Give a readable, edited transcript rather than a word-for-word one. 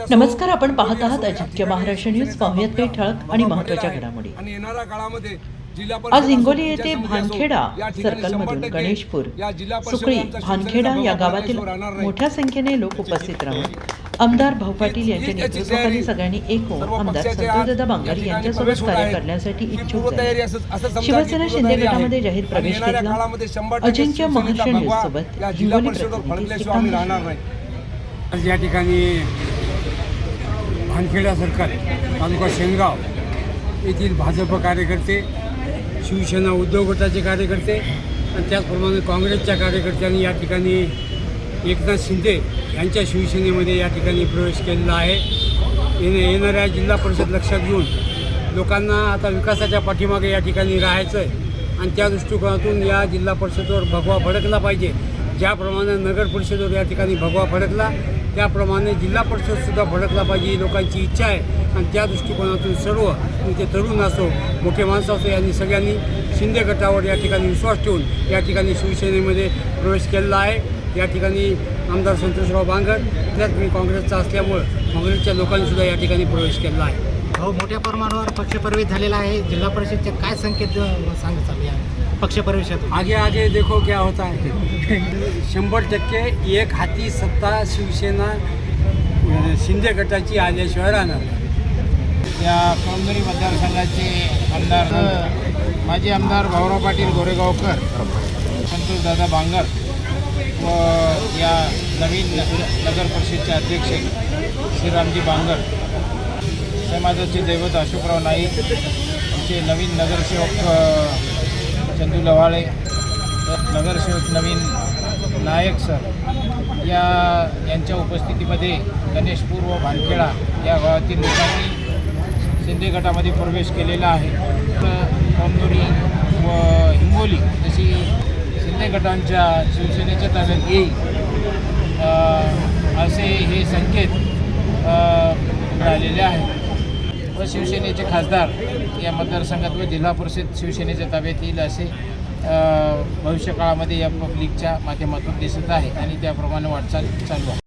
नमस्कार, आपण पाहत आहात अजिंक्य महाराष्ट्र न्यूज. पाहुयात काही ठळक आणि महत्त्वाच्या घडामोडी. आणि येणाऱ्या काळामध्ये आज हिंगोली येथे भानखेडा सर्कलमधून गणेशपूर, सुकळी, भानखेडा या गावातील मोठ्या संख्येने लोक उपस्थित राहून आमदार भाऊ पाटील यांच्या नेतृत्वाखाली सगळ्यांनी एक होऊन आमदार संतोषदादा बांगर यांच्यासोबत कार्य करण्यासाठी इच्छुक झाले. शिवसेना शिंदे गटामध्ये जाहीर प्रवेश केला. अजिंक्य महाराष्ट्र न्यूज सोबत हिंगोली प्रतिनिधी श्रीकांत. आज या ठिकाणी भानखेडा सर्कल, तालुका शेनगाव येथील भाजप कार्यकर्ते, शिवसेना उद्धव गटाचे कार्यकर्ते आणि त्याचप्रमाणे काँग्रेसच्या कार्यकर्त्यांनी या ठिकाणी एकनाथ शिंदे यांच्या शिवसेनेमध्ये या ठिकाणी प्रवेश केलेला आहे. येणाऱ्या जिल्हा परिषद लक्षात घेऊन लोकांना आता विकासाच्या पाठीमागे या ठिकाणी राहायचं आहे आणि त्या दृष्टिकोनातून या जिल्हा परिषदेवर भगवा फडकला पाहिजे. ज्याप्रमाणे नगर परिषदेवर या ठिकाणी भगवा फडकला त्याप्रमाणे जिल्हा परिषदसुद्धा फडकला पाहिजे ही लोकांची इच्छा आहे. आणि त्या दृष्टिकोनातून सर्व ते तरुण असो मोठे माणसं असो यांनी सगळ्यांनी शिंदे गटावर या ठिकाणी विश्वास ठेवून या ठिकाणी शिवसेनेमध्ये प्रवेश केलेला आहे. या ठिकाणी आमदार संतोषराव बांगर त्यात मी काँग्रेसचा असल्यामुळं काँग्रेसच्या लोकांनीसुद्धा या ठिकाणी प्रवेश केलेला आहे. हो, मोठ्या प्रमाणावर पक्षप्रवेश झालेला आहे. जिल्हा परिषदचे काय संकेत सांगत चालले आहे पक्षप्रवेशातून? आगे आगे देखो क्या होता है. 100% एक हाती सत्ता शिवसेना शिंदे गटाची आल्याशिवाय राहणार. या कळमनुरी मतदारसंघाचे आमदार माजी आमदार भाऊराव पाटील गोरेगावकर, संतोषदादा बांगर व या नवीन नगर परिषदचे अध्यक्ष श्रीरामजी बांगर, समाजाचे दैवत अशोकराव नाईक, आमचे नवीन नगरसेवक चंदू लवाळे, नगरसेवक नवीन नायक सर यांच्या उपस्थितीमध्ये गणेशपूर व भानखेडा या गावातील लोकांनी शिंदे गटामध्ये प्रवेश केलेला आहे. कळमनुरी व हिंगोली जशी शिंदे गटांच्या शिवसेनेच्या ताब्यात येईल असे हे संकेत मिळालेले आहेत व शिवसेनेचे खासदार या मतदारसंघात व जिल्हा परिषद शिवसेनेच्या ताब्यात येईल असे भविष्यकाळामध्ये या पब्लिकच्या माध्यमातून दिसत आहे आणि त्याप्रमाणे वाटचाल चालू आहे.